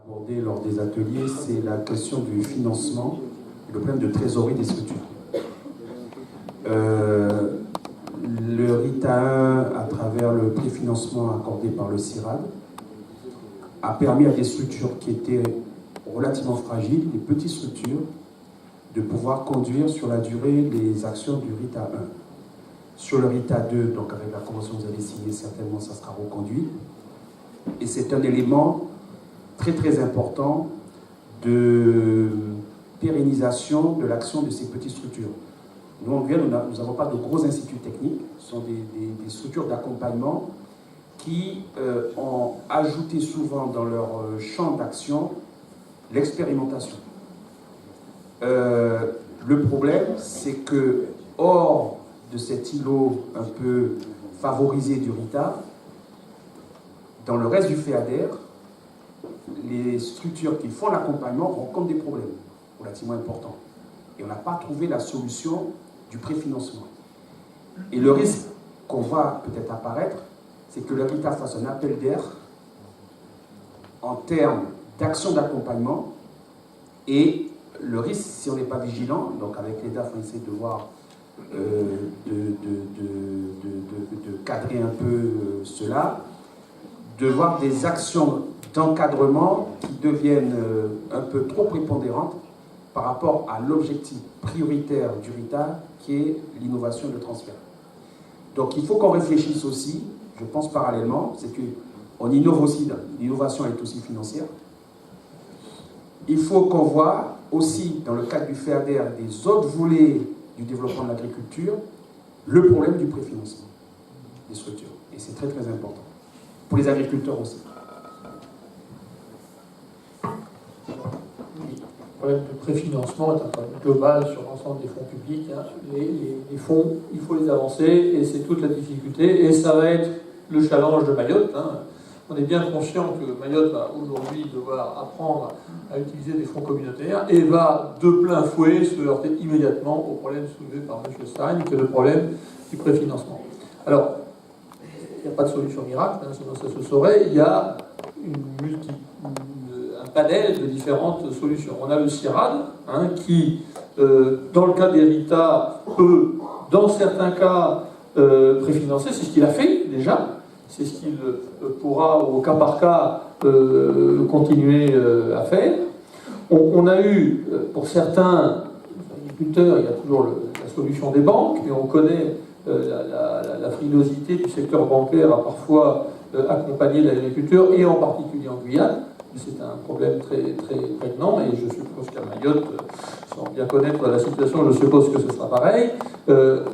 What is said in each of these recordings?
abordé lors des ateliers, c'est la question du financement et le problème de trésorerie des structures. Le RITA 1, à travers le préfinancement accordé par le CIRAD, a permis à des structures qui étaient relativement fragiles, des petites structures, de pouvoir conduire sur la durée les actions du RITA 1. Sur le RITA 2, donc avec la convention que vous avez signée, certainement ça sera reconduit. Et c'est un élément très très important de pérennisation de l'action de ces petites structures. Nous, en Guyane, nous n'avons pas de gros instituts techniques, ce sont des structures d'accompagnement qui ont ajouté souvent dans leur champ d'action l'expérimentation. Le problème, c'est que, hors de cet îlot un peu favorisé du RITA, dans le reste du FEADER, les structures qui font l'accompagnement rencontrent des problèmes relativement importants. Et on n'a pas trouvé la solution du préfinancement. Et le risque qu'on va peut-être apparaître, c'est que le RITA fasse un appel d'air en termes d'action d'accompagnement, et le risque, si on n'est pas vigilant, donc avec les DAF, on essaie de voir, de cadrer un peu cela, de voir des actions d'encadrement qui deviennent un peu trop prépondérantes par rapport à l'objectif prioritaire du RITA, qui est l'innovation et le transfert. Donc il faut qu'on réfléchisse aussi, je pense parallèlement, c'est qu'on innove aussi, l'innovation est aussi financière. Il faut qu'on voit aussi, dans le cadre du FEADER, des autres volets du développement de l'agriculture, le problème du préfinancement des structures. Et c'est très très important. Pour les agriculteurs aussi. Le problème de préfinancement est un problème global sur l'ensemble des fonds publics. Hein. Les fonds, il faut les avancer, et c'est toute la difficulté. Et ça va être le challenge de Mayotte. Hein. On est bien conscient que Mayotte va aujourd'hui devoir apprendre à utiliser des fonds communautaires et va de plein fouet se heurter immédiatement au problème soulevé par M. Stein, qui est le problème du préfinancement. Alors, il n'y a pas de solution miracle, hein, sinon ça se saurait. Il y a un panel de différentes solutions. On a le CIRAD, hein, qui, dans le cas des RITA, peut, dans certains cas, préfinancer. C'est ce qu'il a fait déjà. C'est ce qu'il pourra, au cas par cas, continuer à faire. On a eu, pour certains agriculteurs, il y a toujours la solution des banques, mais on connaît la frilosité du secteur bancaire à parfois accompagner l'agriculture, et en particulier en Guyane. C'est un problème très, très prégnant, et je suppose qu'à Mayotte, sans bien connaître la situation, je suppose que ce sera pareil.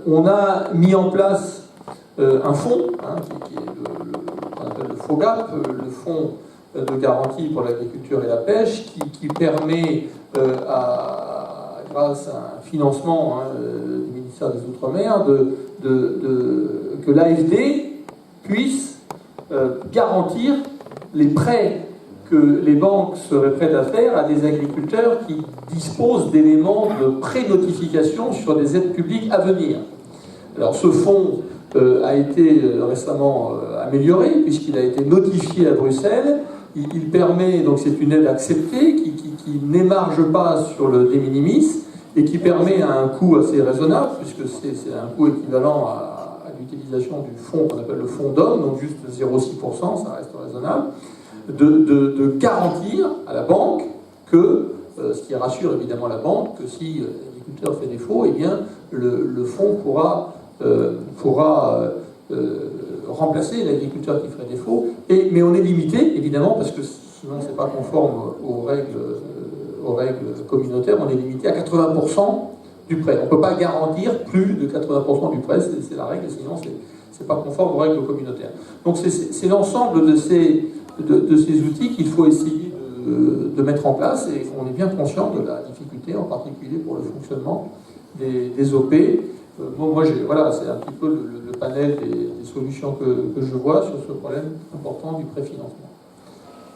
On a mis en place un fonds, hein, qui est qu'on appelle le FOGAP, le Fonds de garantie pour l'agriculture et la pêche, qui permet, grâce à un financement, hein, du ministère des Outre-mer, que l'AFD puisse garantir les prêts que les banques seraient prêtes à faire à des agriculteurs qui disposent d'éléments de pré-notification sur des aides publiques à venir. Alors ce fonds a été récemment amélioré, puisqu'il a été notifié à Bruxelles. Il permet, donc c'est une aide acceptée, qui n'émarge pas sur le de minimis, et qui permet à un coût assez raisonnable, puisque c'est un coût équivalent à l'utilisation du fonds qu'on appelle le fonds d'homme, donc juste 0,6%, ça reste raisonnable, de garantir à la banque que, ce qui rassure évidemment la banque, que si l'agriculteur fait défaut, eh bien le fonds pourra remplacer l'agriculteur qui ferait défaut, mais on est limité, évidemment, parce que sinon c'est pas conforme aux règles communautaires, on est limité à 80% du prêt. On ne peut pas garantir plus de 80% du prêt, c'est la règle, sinon c'est pas conforme aux règles communautaires. Donc c'est l'ensemble de ces outils qu'il faut essayer de mettre en place, et on est bien conscient de la difficulté, en particulier pour le fonctionnement des OP. Voilà, c'est un petit peu le panel des solutions que je vois sur ce problème important du préfinancement.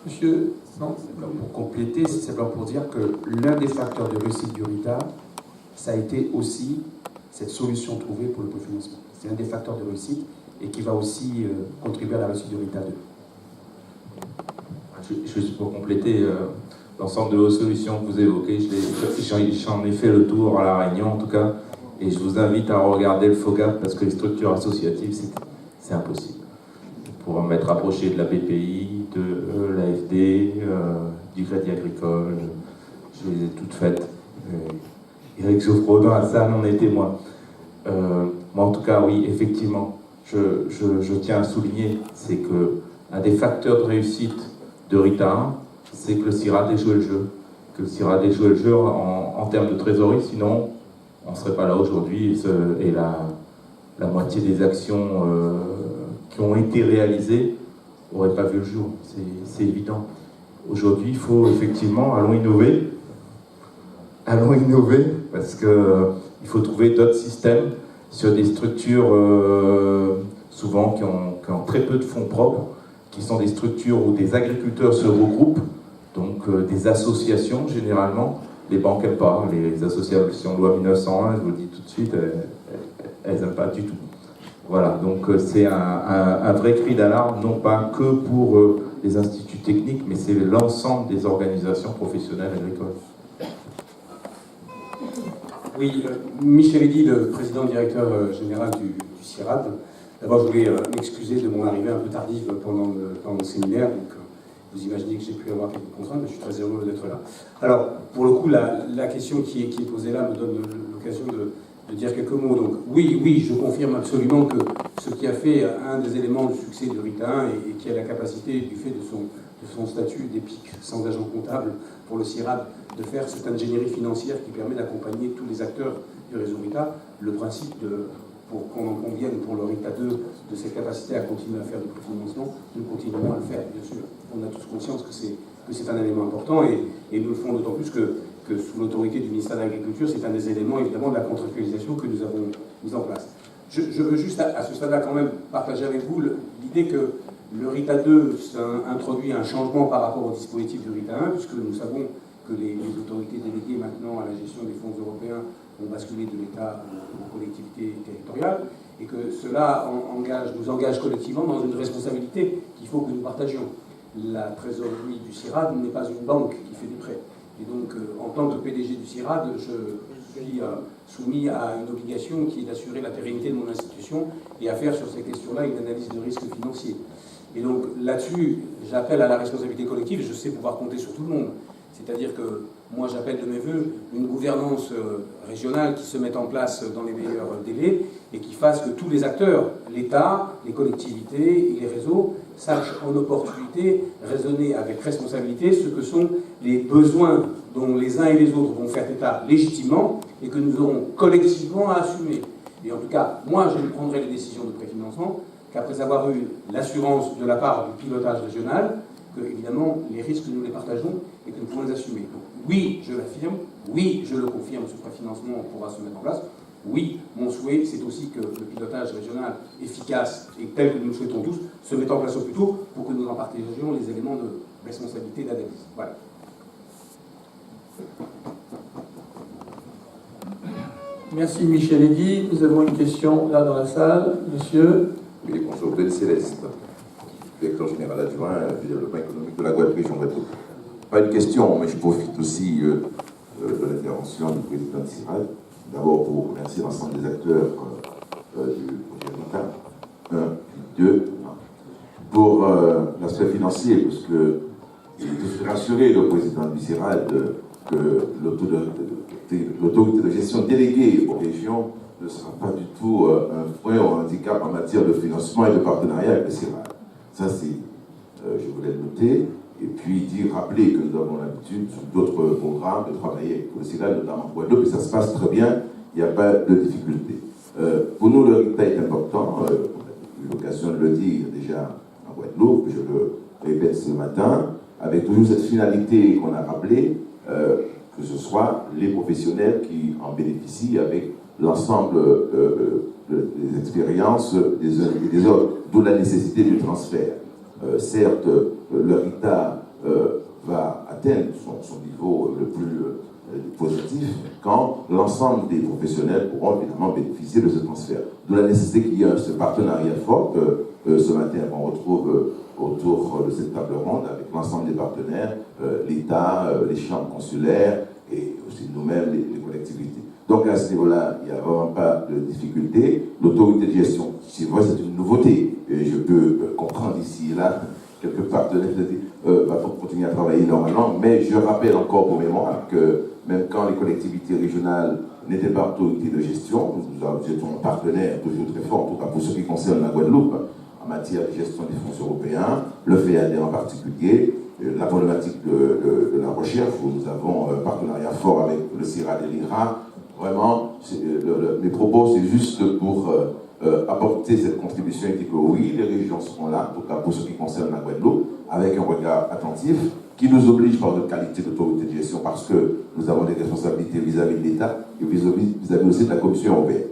Monsieur, non ? Pour compléter, c'est simplement pour dire que l'un des facteurs de réussite du RITA, ça a été aussi cette solution trouvée pour le préfinancement. C'est un des facteurs de réussite, et qui va aussi contribuer à la réussite du RITA 2. juste pour compléter, l'ensemble de vos solutions que vous évoquez, j'en ai fait le tour à La Réunion en tout cas, et je vous invite à regarder le FOGAP parce que les structures associatives, c'est impossible. Pour m'être approché de la BPI, de l'AFD, du Crédit Agricole, je les ai toutes faites. Eric Geoffroy dans la salle en est témoin. Moi en tout cas, oui, effectivement, je tiens à souligner, c'est qu'un des facteurs de réussite de Rita 1, c'est que le CIRAD ait joué le jeu. Que le CIRAD ait joué le jeu en termes de trésorerie, sinon on ne serait pas là aujourd'hui et la moitié des actions qui ont été réalisées n'auraient pas vu le jour. C'est évident. Aujourd'hui, il faut effectivement, allons innover parce qu'il faut trouver d'autres systèmes sur des structures souvent qui ont très peu de fonds propres, qui sont des structures où des agriculteurs se regroupent, donc des associations généralement. Les banques n'aiment pas, les associations loi 1901, je vous le dis tout de suite, elles n'aiment pas du tout. Voilà, donc c'est un vrai cri d'alarme, non pas que pour les instituts techniques, mais c'est l'ensemble des organisations professionnelles agricoles. Oui, Michel Eddy, le président directeur général du CIRAD. D'abord, je voulais m'excuser de mon arrivée un peu tardive pendant le séminaire. Donc, vous imaginez que j'ai pu avoir quelques contraintes, mais je suis très heureux d'être là. Alors, pour le coup, la question qui est posée là me donne l'occasion de dire quelques mots. Donc, oui, je confirme absolument que ce qui a fait un des éléments du succès de Rita 1 et qui a la capacité, du fait de son statut d'EPIC sans agent comptable pour le CIRAD, de faire cette ingénierie financière qui permet d'accompagner tous les acteurs du réseau Rita, le principe pour qu'on en convienne pour le Rita 2 de cette capacité à continuer à faire du préfinancement, nous continuerons à le faire, bien sûr. On a tous conscience que c'est un élément important et nous le font d'autant plus que sous l'autorité du ministère de l'Agriculture, c'est un des éléments évidemment de la contractualisation que nous avons mis en place. Je veux juste à ce stade-là quand même partager avec vous l'idée que le Rita 2 introduit un changement par rapport au dispositif du Rita 1, puisque nous savons que les autorités déléguées maintenant à la gestion des fonds européens ont basculé de l'État aux collectivités territoriales, et que cela nous engage collectivement dans une responsabilité qu'il faut que nous partagions. La trésorerie du CIRAD n'est pas une banque qui fait des prêts. Et donc, en tant que PDG du CIRAD, je suis soumis à une obligation qui est d'assurer la pérennité de mon institution et à faire sur ces questions-là une analyse de risque financier. Et donc, là-dessus, j'appelle à la responsabilité collective, et je sais pouvoir compter sur tout le monde. C'est-à-dire que moi, j'appelle de mes voeux une gouvernance régionale qui se mette en place dans les meilleurs délais et qui fasse que tous les acteurs, l'État, les collectivités et les réseaux, sachent en opportunité raisonner avec responsabilité ce que sont les besoins dont les uns et les autres vont faire état légitimement et que nous aurons collectivement à assumer. Et en tout cas, moi, je ne prendrai les décisions de préfinancement qu'après avoir eu l'assurance de la part du pilotage régional que, évidemment, les risques, nous les partageons et que nous pouvons les assumer. Donc, oui, je l'affirme, oui, je le confirme, ce préfinancement pourra se mettre en place. Oui, mon souhait, c'est aussi que le pilotage régional efficace et tel que nous le souhaitons tous se mette en place au plus tôt pour que nous en partagions les éléments de responsabilité d'analyse. Voilà. Merci Michel Eddy. Nous avons une question là dans la salle. Monsieur. Oui, bonjour, Ben Céleste, directeur général adjoint du développement économique de la Guadeloupe, région Guadeloupe. Pas une question, mais je profite aussi de l'intervention du président de CIRAD. D'abord pour remercier l'ensemble des acteurs du projet Rita 1, puis 2, pour l'aspect financier, parce que je suis rassuré, le président du CIRAD, que l'autorité de gestion déléguée aux régions ne sera pas du tout un frein ou un handicap en matière de financement et de partenariat avec le CIRAD. Ça, je voulais le noter. Et puis rappeler que nous avons l'habitude, sur d'autres programmes, de travailler avec le CIRAD, notamment en Guadeloupe, et ça se passe très bien, il n'y a pas de difficulté. Pour nous, le Rita est important, on a eu l'occasion de le dire déjà en Guadeloupe, je le répète ce matin, avec toujours cette finalité qu'on a rappelée, que ce soit les professionnels qui en bénéficient avec l'ensemble des expériences des uns et des autres, d'où la nécessité du transfert. Certes, le Rita va atteindre son niveau le plus positif quand l'ensemble des professionnels pourront évidemment bénéficier de ce transfert. D'où la nécessité qu'il y ait ce partenariat fort que ce matin on retrouve autour de cette table ronde avec l'ensemble des partenaires, l'État, les chambres consulaires et aussi nous-mêmes, les collectivités. Donc à ce niveau-là, il n'y a vraiment pas de difficulté. L'autorité de gestion, c'est vrai, c'est une nouveauté. Et je peux comprendre ici et là, quelques partenaires va continuer à travailler normalement, mais je rappelle encore pour mémoire que même quand les collectivités régionales n'étaient pas autorité de gestion, nous étions partenaires toujours très forts, en tout cas pour ce qui concerne la Guadeloupe, en matière de gestion des fonds européens, le FEAD en particulier, la problématique de la recherche, où nous avons un partenariat fort avec le CIRAD et l'INRA. Vraiment, mes propos, c'est juste pour apporter cette contribution et dire que oui, les régions seront là, en tout cas pour ce qui concerne la Guadeloupe, avec un regard attentif qui nous oblige par notre qualité d'autorité de gestion parce que nous avons des responsabilités vis-à-vis de l'État et vis-à-vis aussi de la Commission européenne.